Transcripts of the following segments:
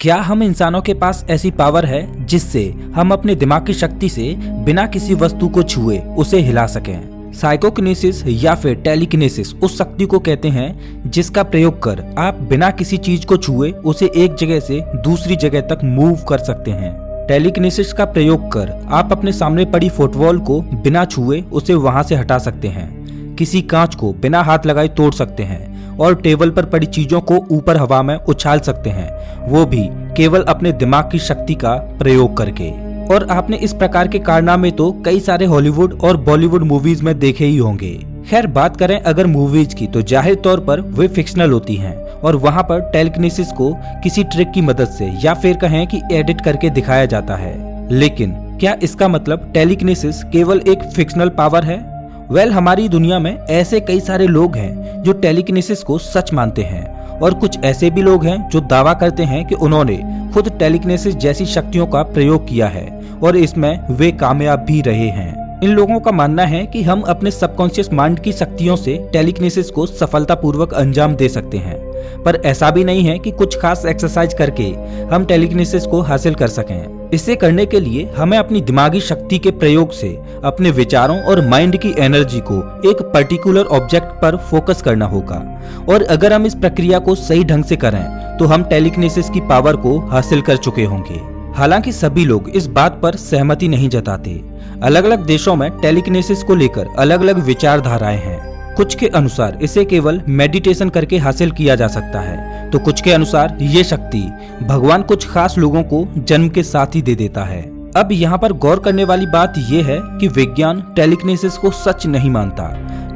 क्या हम इंसानों के पास ऐसी पावर है जिससे हम अपने दिमाग की शक्ति से बिना किसी वस्तु को छुए उसे हिला सकें? साइकोकिनेसिस या फिर टेलीकिनेसिस उस शक्ति को कहते हैं जिसका प्रयोग कर आप बिना किसी चीज को छुए उसे एक जगह से दूसरी जगह तक मूव कर सकते हैं। टेलीकिनेसिस का प्रयोग कर आप अपने सामने पड़ी फुटबॉल को बिना छुए उसे वहां से हटा सकते हैं, किसी कांच को बिना हाथ लगाए तोड़ सकते हैं और टेबल पर पड़ी चीजों को ऊपर हवा में उछाल सकते हैं, वो भी केवल अपने दिमाग की शक्ति का प्रयोग करके। और आपने इस प्रकार के कारनामे तो कई सारे हॉलीवुड और बॉलीवुड मूवीज में देखे ही होंगे। खैर बात करें अगर मूवीज की तो जाहिर तौर पर वे फिक्शनल होती हैं और वहां पर टेलीकिनेसिस को किसी ट्रिक की मदद से या फिर कहें कि एडिट करके दिखाया जाता है। लेकिन क्या इसका मतलब टेलीकिनेसिस केवल एक फिक्शनल पावर है? हमारी दुनिया में ऐसे कई सारे लोग हैं जो टेलीकिनेसिस को सच मानते हैं और कुछ ऐसे भी लोग हैं जो दावा करते हैं कि उन्होंने खुद टेलीकिनेसिस जैसी शक्तियों का प्रयोग किया है और इसमें वे कामयाब भी रहे हैं। इन लोगों का मानना है कि हम अपने सबकॉन्शियस माइंड की शक्तियों से टेलीकिनेसिस को सफलतापूर्वक अंजाम दे सकते हैं, पर ऐसा भी नहीं है कि कुछ खास एक्सरसाइज करके हम टेलीकिनेसिस को हासिल कर सकें। इसे करने के लिए हमें अपनी दिमागी शक्ति के प्रयोग से अपने विचारों और माइंड की एनर्जी को एक पर्टिकुलर ऑब्जेक्ट पर फोकस करना होगा और अगर हम इस प्रक्रिया को सही ढंग से करें तो हम टेलीकिनेसिस की पावर को हासिल कर चुके होंगे। हालांकि सभी लोग इस बात पर सहमति नहीं जताते। अलग अलग देशों में टेलीकिनेसिस को लेकर अलग अलग विचारधाराएं हैं। कुछ के अनुसार इसे केवल मेडिटेशन करके हासिल किया जा सकता है, तो कुछ के अनुसार ये शक्ति भगवान कुछ खास लोगों को जन्म के साथ ही दे देता है। अब यहाँ पर गौर करने वाली बात यह है कि विज्ञान टेलीकिनेसिस को सच नहीं मानता,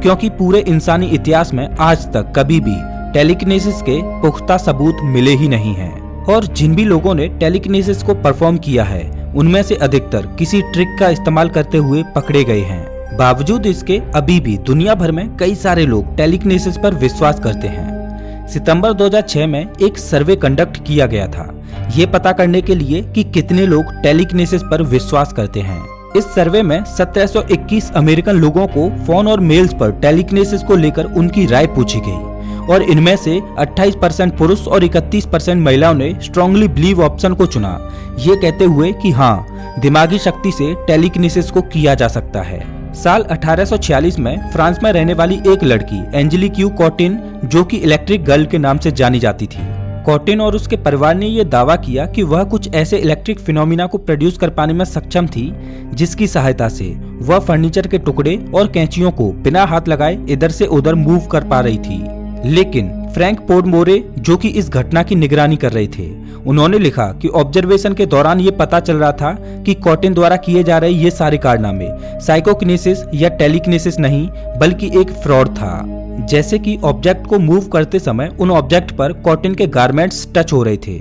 क्योंकि पूरे इंसानी इतिहास में आज तक कभी भी टेलीकिनेसिस के पुख्ता सबूत मिले ही नहीं हैं। और जिन भी लोगों ने टेलीकिनेसिस को परफॉर्म किया है उनमें से अधिकतर किसी ट्रिक का इस्तेमाल करते हुए पकड़े गए हैं। बावजूद इसके अभी भी दुनिया भर में कई सारे लोग टेलीकिनेसिस पर विश्वास करते हैं। सितंबर 2006 में एक सर्वे कंडक्ट किया गया था, ये पता करने के लिए कि कितने लोग टेलीकिनेसिस पर विश्वास करते हैं। इस सर्वे में 1721 अमेरिकन लोगों को फोन और मेल्स पर टेलीकिनेसिस को लेकर उनकी राय पूछी गई और इनमें से 28% पुरुष और 31% महिलाओं ने स्ट्रांगली बिलीव ऑप्शन को चुना, ये कहते हुए कि हाँ, दिमागी शक्ति से टेलीकिनेसिस को किया जा सकता है। साल 1846 में फ्रांस में रहने वाली एक लड़की एंजेलिक यू कॉटिन, जो कि इलेक्ट्रिक गर्ल के नाम से जानी जाती थी। कॉटिन और उसके परिवार ने यह दावा किया कि वह कुछ ऐसे इलेक्ट्रिक फिनोमिना को प्रोड्यूस कर पाने में सक्षम थी जिसकी सहायता से वह फर्नीचर के टुकड़े और कैंचियों को बिना हाथ लगाए इधर से उधर मूव कर पा रही थी। लेकिन फ्रैंक पोडमोरे, जो कि इस घटना की निगरानी कर रहे थे, उन्होंने लिखा कि ऑब्जर्वेशन के दौरान ये पता चल रहा था कि कॉटिन द्वारा किए जा रहे ये सारे कारनामे साइकोकिनेसिस या टेलीकिनेसिस नहीं बल्कि एक फ्रॉड था। जैसे कि ऑब्जेक्ट को मूव करते समय उन ऑब्जेक्ट पर कॉटिन के गारमेंट्स टच हो रहे थे।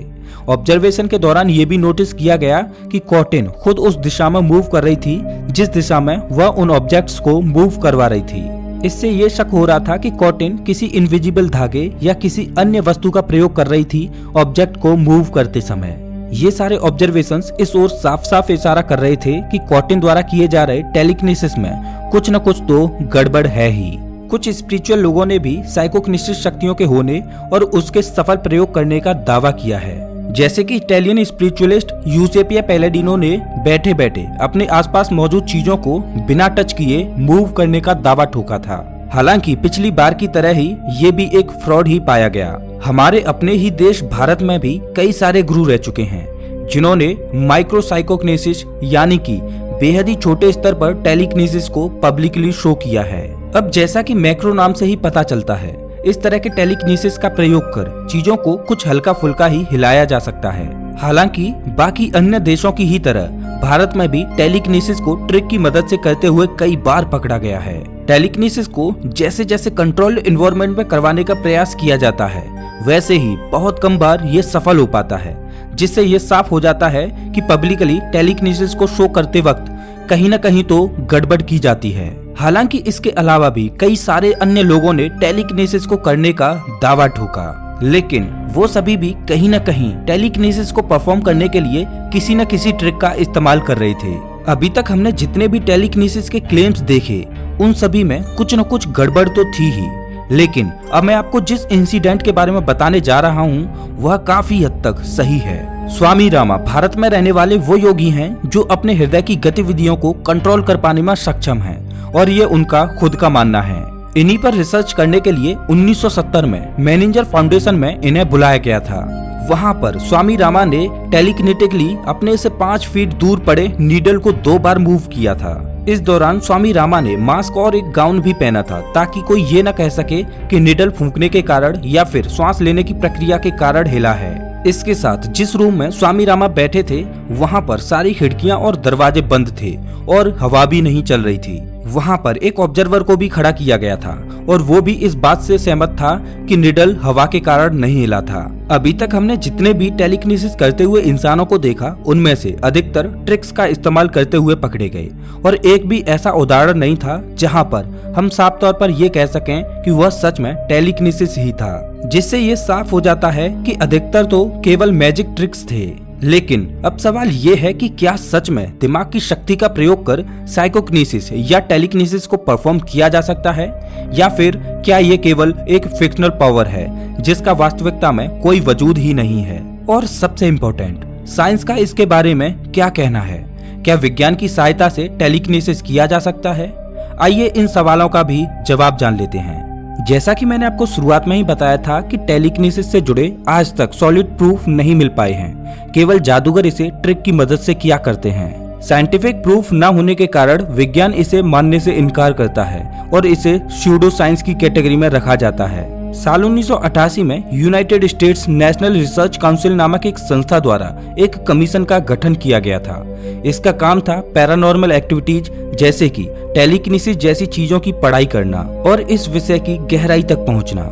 ऑब्जर्वेशन के दौरान ये भी नोटिस किया गया कि कॉटिन खुद उस दिशा में मूव कर रही थी जिस दिशा में वह उन ऑब्जेक्ट्स को मूव करवा रही थी। इससे ये शक हो रहा था कि कॉटिन किसी इनविजिबल धागे या किसी अन्य वस्तु का प्रयोग कर रही थी ऑब्जेक्ट को मूव करते समय। ये सारे ऑब्जर्वेशंस इस ओर साफ साफ इशारा कर रहे थे कि कॉटिन द्वारा किए जा रहे टेलीकिनेसिस में कुछ न कुछ तो गड़बड़ है ही। कुछ स्पिरिचुअल लोगों ने भी साइकोकिनेसिस शक्तियों के होने और उसके सफल प्रयोग करने का दावा किया है। जैसे कि इटालियन स्पिरिचुअलिस्ट यूसेपिया पैलेडिनो ने बैठे बैठे अपने आसपास मौजूद चीजों को बिना टच किए मूव करने का दावा ठोका था। हालांकि पिछली बार की तरह ही ये भी एक फ्रॉड ही पाया गया। हमारे अपने ही देश भारत में भी कई सारे गुरु रह चुके हैं जिन्होंने माइक्रो साइकोकिनेसिस यानी कि बेहद ही छोटे स्तर पर टेलीकिनेसिस को पब्लिकली शो किया है। अब जैसा कि मैक्रो नाम से ही पता चलता है, इस तरह के टेलीकिनेसिस का प्रयोग कर चीजों को कुछ हल्का फुल्का ही हिलाया जा सकता है। हालांकि बाकी अन्य देशों की ही तरह भारत में भी टेलीकिनेसिस को ट्रिक की मदद से करते हुए कई बार पकड़ा गया है। टेलीकिनेसिस को जैसे जैसे कंट्रोल्ड एनवायरनमेंट में करवाने का प्रयास किया जाता है, वैसे ही बहुत कम बार ये सफल हो पाता है, जिससे ये साफ हो जाता है कि पब्लिकली टेलीकिनेसिस को शो करते वक्त कहीं न कहीं तो गड़बड़ की जाती है। हालांकि इसके अलावा भी कई सारे अन्य लोगों ने टेलीकिनेसिस को करने का दावा ठोका, लेकिन वो सभी भी कहीं न कहीं टेलीकिनेसिस को परफॉर्म करने के लिए किसी न किसी ट्रिक का इस्तेमाल कर रहे थे। अभी तक हमने जितने भी टेलीकिनेसिस के क्लेम्स देखे उन सभी में कुछ न कुछ गड़बड़ तो थी ही, लेकिन अब मैं आपको जिस इंसिडेंट के बारे में बताने जा रहा हूँ वह काफी हद तक सही है। स्वामी रामा भारत में रहने वाले वो योगी हैं जो अपने हृदय की गतिविधियों को कंट्रोल कर पाने में सक्षम हैं और ये उनका खुद का मानना है। इन्हीं पर रिसर्च करने के लिए 1970 में मैनेजर फाउंडेशन में इन्हें बुलाया गया था। वहां पर स्वामी रामा ने टेलीकिनेटिकली अपने से 5 फीट दूर पड़े नीडल को 2 बार मूव किया था। इस दौरान स्वामी रामा ने मास्क और एक गाउन भी पहना था ताकि कोई ये न कह सके कि नीडल फूंकने के कारण या फिर श्वास लेने की प्रक्रिया के कारण हिला है। इसके साथ जिस रूम में स्वामी रामा बैठे थे वहां पर सारी खिड़कियां और दरवाजे बंद थे और हवा भी नहीं चल रही थी। वहां पर एक ऑब्जर्वर को भी खड़ा किया गया था और वो भी इस बात से सहमत था कि निडल हवा के कारण नहीं हिला था। अभी तक हमने जितने भी टेलीकिनेसिस करते हुए इंसानों को देखा उनमें से अधिकतर ट्रिक्स का इस्तेमाल करते हुए पकड़े गए और एक भी ऐसा उदाहरण नहीं था जहां पर हम साफ तौर पर ये कह सकें कि वह सच में टेलीकिनेसिस ही था। जिससे ये साफ हो जाता है कि अधिकतर तो केवल मैजिक ट्रिक्स थे। लेकिन अब सवाल ये है कि क्या सच में दिमाग की शक्ति का प्रयोग कर साइकोकिनेसिस या टेलीकिनेसिस को परफॉर्म किया जा सकता है या फिर क्या ये केवल एक फिक्शनल पावर है जिसका वास्तविकता में कोई वजूद ही नहीं है। और सबसे इम्पोर्टेंट, साइंस का इसके बारे में क्या कहना है? क्या विज्ञान की सहायता से टेलीकिनेसिस किया जा सकता है? आइए इन सवालों का भी जवाब जान लेते हैं। जैसा कि मैंने आपको शुरुआत में ही बताया था कि टेलीकिनेसिस से जुड़े आज तक सॉलिड प्रूफ नहीं मिल पाए हैं, केवल जादूगर इसे ट्रिक की मदद से किया करते हैं। साइंटिफिक प्रूफ न होने के कारण विज्ञान इसे मानने से इनकार करता है और इसे स्यूडो साइंस की कैटेगरी में रखा जाता है। साल 1988 में United states national research council नामक एक संस्था द्वारा एक कमीशन का गठन किया गया था। इसका काम था पैरानॉर्मल एक्टिविटीज जैसे कि टेलीकिनेसिस जैसी चीजों की पढ़ाई करना और इस विषय की गहराई तक पहुंचना।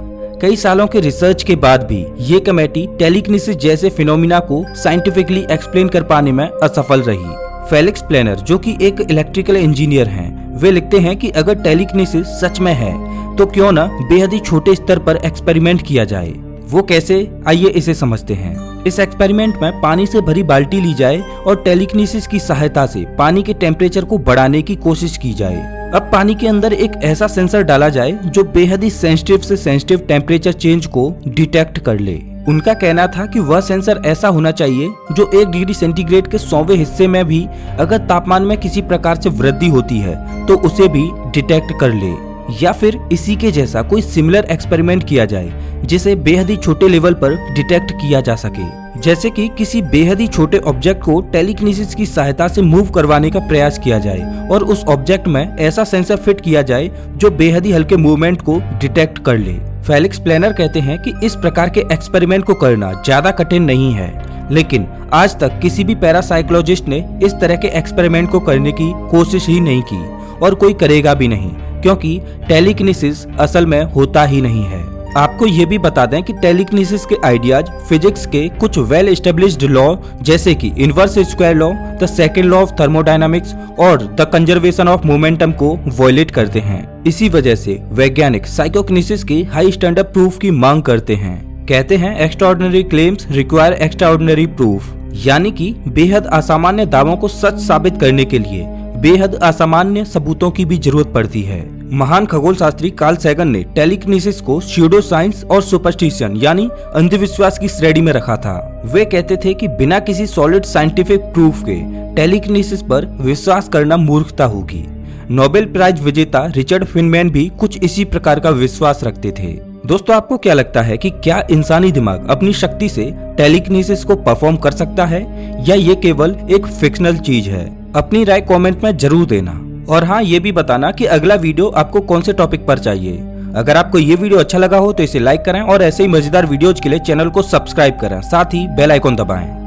कई सालों के रिसर्च के बाद भी ये कमेटी टेलीकिनेसिस जैसे फिनोमिना को साइंटिफिकली एक्सप्लेन कर पाने में असफल रही। फेलिक्स प्लेनर जो कि एक इलेक्ट्रिकल इंजीनियर हैं, वे लिखते हैं कि अगर टेलीकिनेसिस सच में है तो क्यों न बेहद ही छोटे स्तर पर एक्सपेरिमेंट किया जाए। वो कैसे, आइए इसे समझते हैं। इस एक्सपेरिमेंट में पानी से भरी बाल्टी ली जाए और टेलीकिनेसिस की सहायता से पानी के टेम्परेचर को बढ़ाने की कोशिश की जाए। अब पानी के अंदर एक ऐसा सेंसर डाला जाए जो बेहद ही सेंसिटिव से सेंसिटिव टेम्परेचर चेंज को डिटेक्ट कर ले। उनका कहना था कि वह सेंसर ऐसा होना चाहिए जो 1 डिग्री सेंटीग्रेड के 100वें हिस्से में भी अगर तापमान में किसी प्रकार से वृद्धि होती है तो उसे भी डिटेक्ट कर ले, या फिर इसी के जैसा कोई सिमिलर एक्सपेरिमेंट किया जाए जिसे बेहद ही छोटे लेवल पर डिटेक्ट किया जा सके। जैसे कि किसी बेहद ही छोटे ऑब्जेक्ट को टेलीकिनेसिस की सहायता से मूव करवाने का प्रयास किया जाए और उस ऑब्जेक्ट में ऐसा सेंसर फिट किया जाए जो बेहद ही हल्के मूवमेंट को डिटेक्ट कर ले। फेलिक्स प्लेनर कहते हैं कि इस प्रकार के एक्सपेरिमेंट को करना ज्यादा कठिन नहीं है, लेकिन आज तक किसी भी पैरासाइकोलॉजिस्ट ने इस तरह के एक्सपेरिमेंट को करने की कोशिश ही नहीं की और कोई करेगा भी नहीं, क्योंकि टेलीकिनेसिस असल में होता ही नहीं है। आपको ये भी बता दें कि टेलीकिनेसिस के आइडियाज फिजिक्स के कुछ वेल एस्टेब्लिश्ड लॉ जैसे कि inverse square law, the second law of thermodynamics और द कंजर्वेशन ऑफ मोमेंटम को वॉयलेट करते हैं। इसी वजह से वैज्ञानिक साइकोकिनेसिस के हाई स्टैंडर्ड प्रूफ की मांग करते हैं। कहते हैं extraordinary claims require extraordinary proof, यानी कि बेहद असामान्य दावों को सच साबित करने के लिए बेहद असामान्य सबूतों की भी जरूरत पड़ती है। महान खगोल शास्त्री कार्ल सैगन ने टेलीकिनेसिस को स्यूडो साइंस और सुपरस्टिशन यानी अंधविश्वास की श्रेणी में रखा था। वे कहते थे कि बिना किसी सॉलिड साइंटिफिक प्रूफ के टेलीकिनेसिस पर विश्वास करना मूर्खता होगी। नोबेल प्राइज विजेता रिचर्ड फेनमैन भी कुछ इसी प्रकार का विश्वास रखते थे। दोस्तों, आपको क्या लगता है कि क्या इंसानी दिमाग अपनी शक्ति से टेलीकिनेसिस को परफॉर्म कर सकता है या ये केवल एक फिक्शनल चीज है? अपनी राय कमेंट में जरूर देना और हाँ, ये भी बताना कि अगला वीडियो आपको कौन से टॉपिक पर चाहिए। अगर आपको ये वीडियो अच्छा लगा हो तो इसे लाइक करें और ऐसे ही मजेदार वीडियोज के लिए चैनल को सब्सक्राइब करें, साथ ही बेल आइकॉन दबाएं।